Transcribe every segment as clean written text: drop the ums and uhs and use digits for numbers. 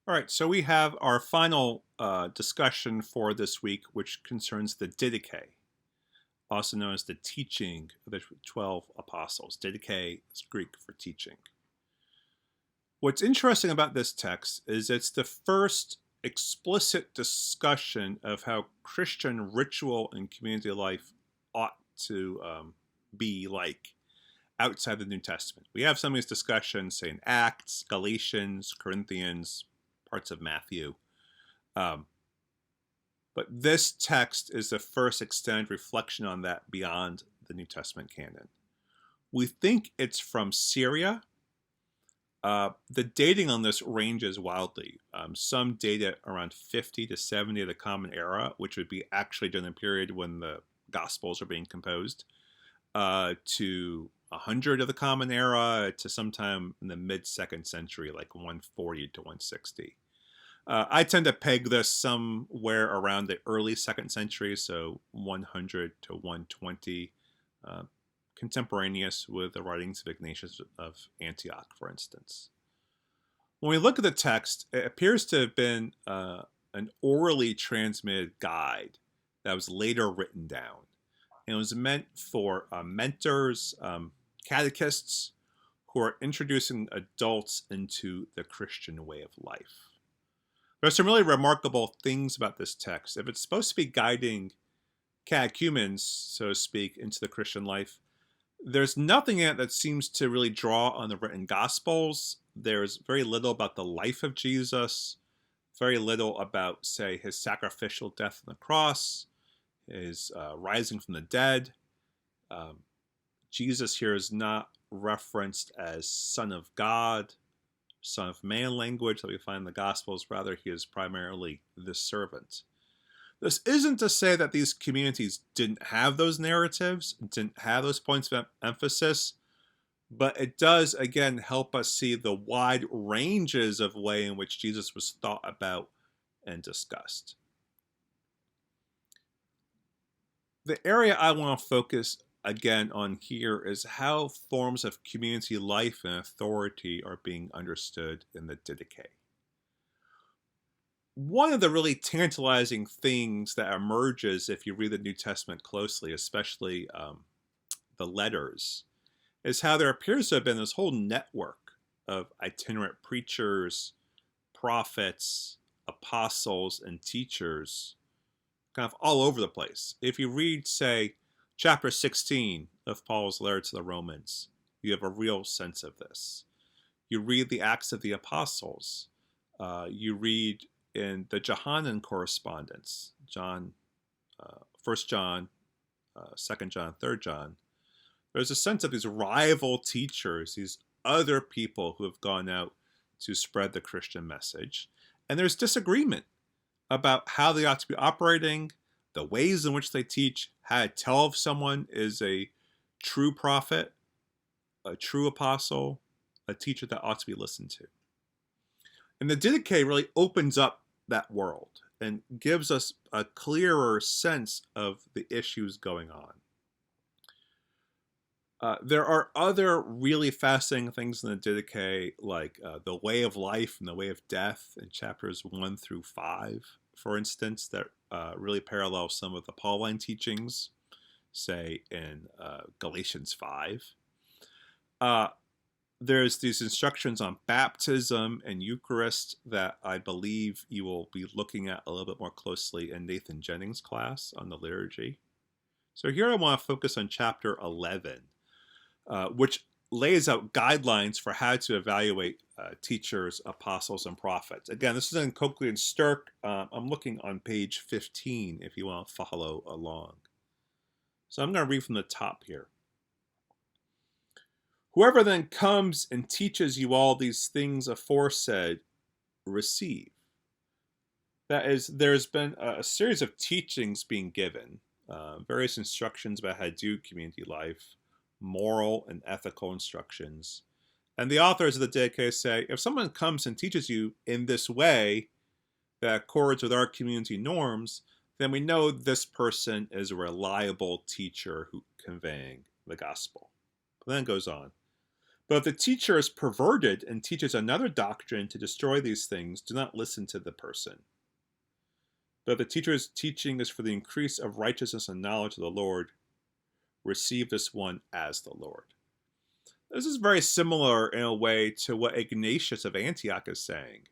All right, so we have our final discussion for this week, which concerns the Didache, also known as the teaching of the 12 apostles. Didache is Greek for teaching. What's interesting about this text is it's the first explicit discussion of how Christian ritual and community life ought to be like outside the New Testament. We have some of these discussions, say in Acts, Galatians, Corinthians, parts of Matthew. Um, but this text is the first extended reflection on that beyond the New Testament canon. We think it's from Syria. The dating on this ranges wildly. Some date it around 50 to 70 of the Common Era, which would be actually during the period when the Gospels are being composed, to 100 of the Common Era, to sometime in the mid-2nd century, like 140 to 160. I tend to peg this somewhere around the early 2nd century, so 100 to 120, contemporaneous with the writings of Ignatius of Antioch, for instance. When we look at the text, it appears to have been an orally transmitted guide that was later written down. And it was meant for mentors, catechists who are introducing adults into the Christian way of life. There's some really remarkable things about this text. If it's supposed to be guiding catechumens, so to speak, into the Christian life, there's nothing in it that seems to really draw on the written Gospels. There's very little about the life of Jesus, very little about, say, his sacrificial death on the cross, his rising from the dead. Jesus here is not referenced as Son of God, Son of Man language that we find in the Gospels. Rather, he is primarily the servant. This isn't to say that these communities didn't have those narratives, didn't have those points of emphasis, but it does, again, help us see the wide ranges of way in which Jesus was thought about and discussed. The area I want to focus again on here is how forms of community life and authority are being understood in the Didache. One of the really tantalizing things that emerges if you read the New Testament closely, especially the letters, is how there appears to have been this whole network of itinerant preachers, prophets, apostles, and teachers kind of all over the place. If you read, say, chapter 16 of Paul's letter to the Romans, you have a real sense of this. You read the Acts of the Apostles. You read in the Johannine correspondence, John, 1 John, 2 John, 3 John, there's a sense of these rival teachers, these other people who have gone out to spread the Christian message. And there's disagreement about how they ought to be operating, the ways in which they teach, how to tell if someone is a true prophet, a true apostle, a teacher that ought to be listened to. And the Didache really opens up that world and gives us a clearer sense of the issues going on. There are other really fascinating things in the Didache, like the way of life and the way of death in chapters 1 through 5, for instance, that really parallel some of the Pauline teachings, say in Galatians 5. There's these instructions on baptism and Eucharist that I believe you will be looking at a little bit more closely in Nathan Jennings' class on the liturgy. So here I want to focus on chapter 11, which lays out guidelines for how to evaluate teachers, apostles, and prophets. Again, this is in Coakley and Sterk. I'm looking on page 15 if you want to follow along. So I'm going to read from the top here. Whoever then comes and teaches you all these things aforesaid, receive. That is, there's been a series of teachings being given, various instructions about how to do community life, moral and ethical instructions. And the authors of the Didache say, if someone comes and teaches you in this way that accords with our community norms, then we know this person is a reliable teacher who conveying the gospel. But then it goes on. But if the teacher is perverted and teaches another doctrine to destroy these things, do not listen to the person. But if the teacher's teaching is for the increase of righteousness and knowledge of the Lord, receive this one as the Lord. This is very similar in a way to what Ignatius of Antioch is saying.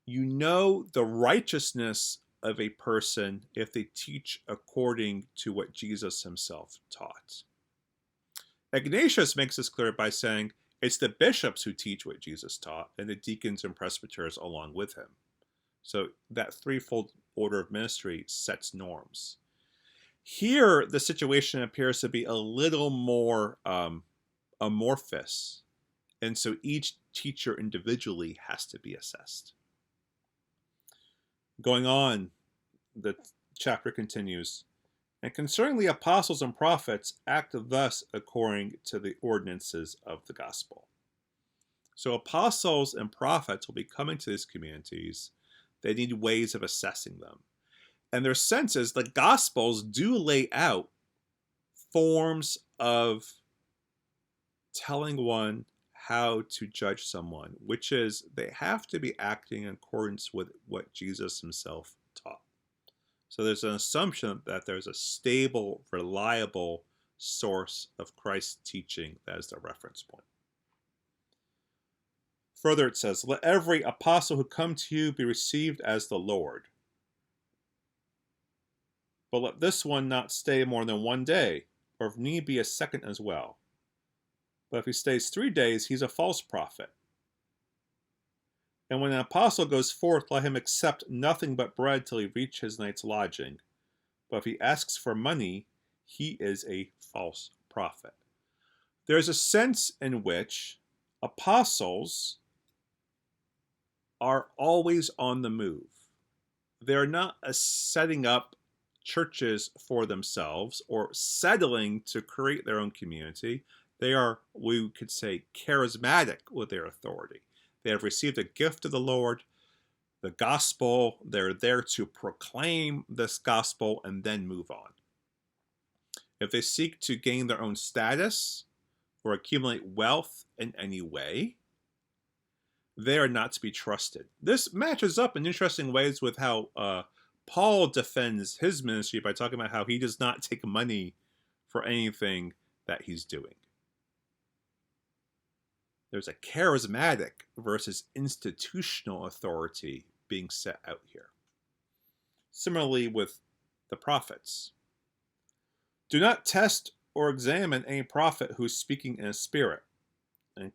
You know the righteousness of a person if they teach according to what Jesus himself taught. Ignatius makes this clear by saying it's the bishops who teach what Jesus taught and the deacons and presbyters along with him. So that threefold order of ministry sets norms. Here, the situation appears to be a little more amorphous, and so each teacher individually has to be assessed. Going on, the chapter continues, and concerning the apostles and prophets, act thus according to the ordinances of the gospel. So apostles and prophets will be coming to these communities. They need ways of assessing them. And their sense is the gospels do lay out forms of telling one how to judge someone, which is they have to be acting in accordance with what Jesus himself taught. So there's an assumption that there's a stable, reliable source of Christ's teaching that is the reference point. Further, it says, let every apostle who come to you be received as the Lord. But let this one not stay more than 1 day, or if need be a second as well. But if he stays 3 days, he's a false prophet. And when an apostle goes forth, let him accept nothing but bread till he reach his night's lodging. But if he asks for money, he is a false prophet. There's a sense in which apostles are always on the move. They're not setting up churches for themselves or settling to create their own community. They are, we could say, charismatic with their authority. They have received a gift of the Lord, the gospel. They're there to proclaim this gospel and then move on. If they seek to gain their own status or accumulate wealth in any way, they are not to be trusted. This matches up in interesting ways with how Paul defends his ministry by talking about how he does not take money for anything that he's doing. There's a charismatic versus institutional authority being set out here. Similarly with the prophets. Do not test or examine any prophet who is speaking in a spirit. And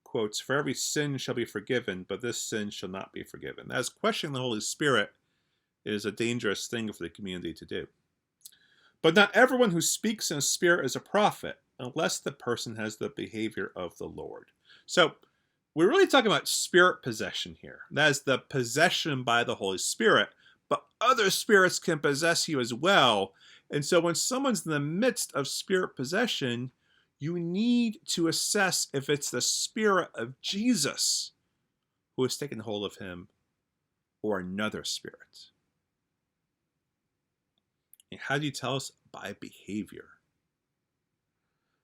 quotes, for every sin shall be forgiven, but this sin shall not be forgiven. As questioning the Holy Spirit is a dangerous thing for the community to do. But not everyone who speaks in a spirit is a prophet, unless the person has the behavior of the Lord. So we're really talking about spirit possession here. That is the possession by the Holy Spirit, but other spirits can possess you as well. And so when someone's in the midst of spirit possession, you need to assess if it's the Spirit of Jesus who has taken hold of him or another spirit. And how do you tell us? By behavior.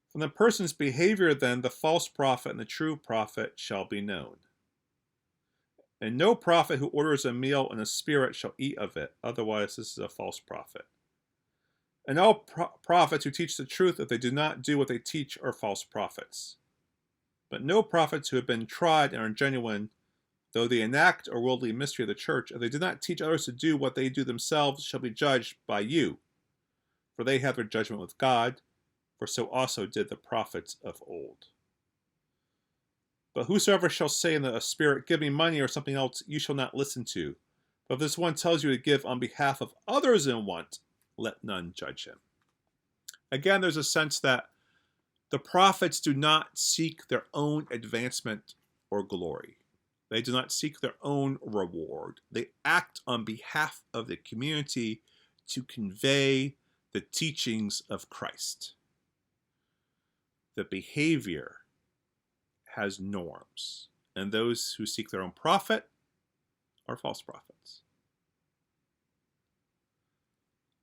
From the person's behavior, then, the false prophet and the true prophet shall be known. And no prophet who orders a meal in a spirit shall eat of it, otherwise this is a false prophet. And all prophets who teach the truth, if they do not do what they teach, are false prophets. But no prophets who have been tried and are genuine, though they enact a worldly mystery of the church, if they do not teach others to do what they do themselves, shall be judged by you. For they have their judgment with God, for so also did the prophets of old. But whosoever shall say in the spirit, give me money or something else, you shall not listen to. But if this one tells you to give on behalf of others in want, let none judge him. Again, there's a sense that the prophets do not seek their own advancement or glory. They do not seek their own reward. They act on behalf of the community to convey the teachings of Christ. The behavior has norms, and those who seek their own profit are false prophets.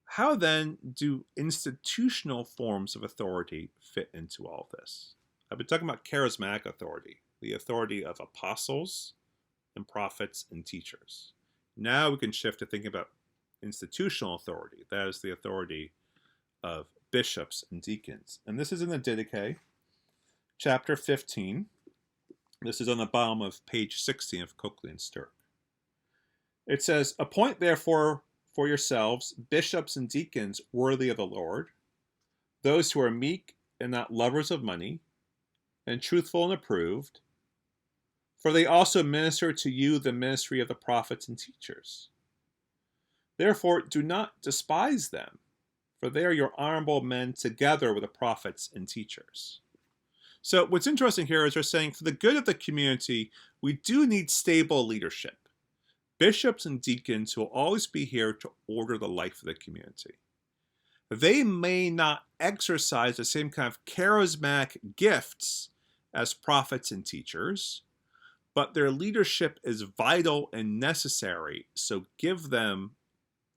How then do institutional forms of authority fit into all this? I've been talking about charismatic authority, the authority of apostles and prophets and teachers. Now we can shift to thinking about institutional authority. That is the authority of bishops and deacons. And this is in the Didache, chapter 15. This is on the bottom of page 16 of Coakley and Sterk. It says, "Appoint therefore for yourselves bishops and deacons worthy of the Lord, those who are meek and not lovers of money, and truthful and approved, for they also minister to you the ministry of the prophets and teachers. Therefore do not despise them, for they are your honorable men together with the prophets and teachers." So what's interesting here is they're saying for the good of the community, we do need stable leadership. Bishops and deacons who will always be here to order the life of the community. They may not exercise the same kind of charismatic gifts as prophets and teachers, but their leadership is vital and necessary, so give them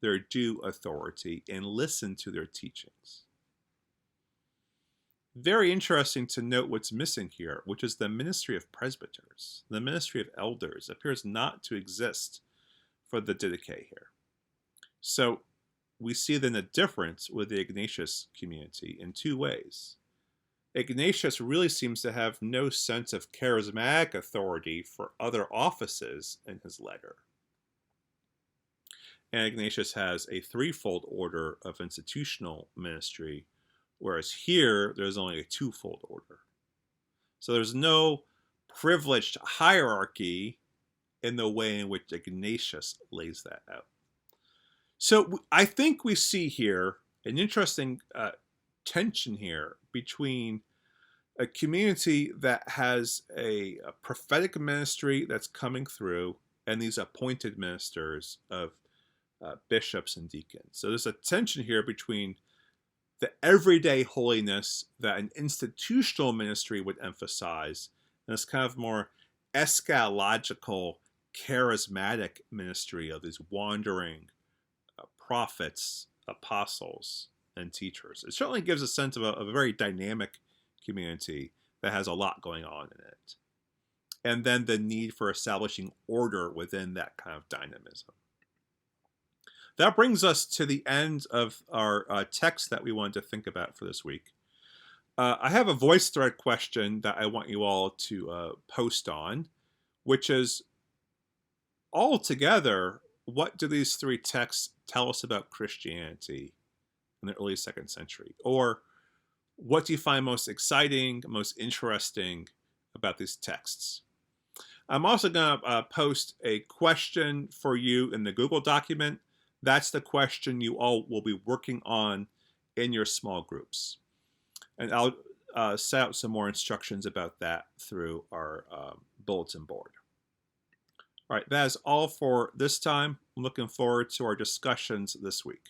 their due authority and listen to their teachings. Very interesting to note what's missing here, which is the ministry of presbyters. The ministry of elders appears not to exist for the Didache here. So we see then a difference with the Ignatius community in two ways. Ignatius really seems to have no sense of charismatic authority for other offices in his letter. And Ignatius has a threefold order of institutional ministry, whereas here there's only a twofold order. So there's no privileged hierarchy in the way in which Ignatius lays that out. So I think we see here an interesting tension here between a community that has a prophetic ministry that's coming through and these appointed ministers of bishops and deacons. So there's a tension here between the everyday holiness that an institutional ministry would emphasize and this kind of more eschatological, charismatic ministry of these wandering prophets, apostles, and teachers. It certainly gives a sense of a very dynamic community that has a lot going on in it. And then the need for establishing order within that kind of dynamism. That brings us to the end of our text that we wanted to think about for this week. I have a voice thread question that I want you all to post on, which is, altogether, what do these three texts tell us about Christianity in the early 2nd century? Or what do you find most exciting, most interesting about these texts? I'm also going to post a question for you in the Google document. That's the question you all will be working on in your small groups. And I'll set out some more instructions about that through our bulletin board. All right, that is all for this time. I'm looking forward to our discussions this week.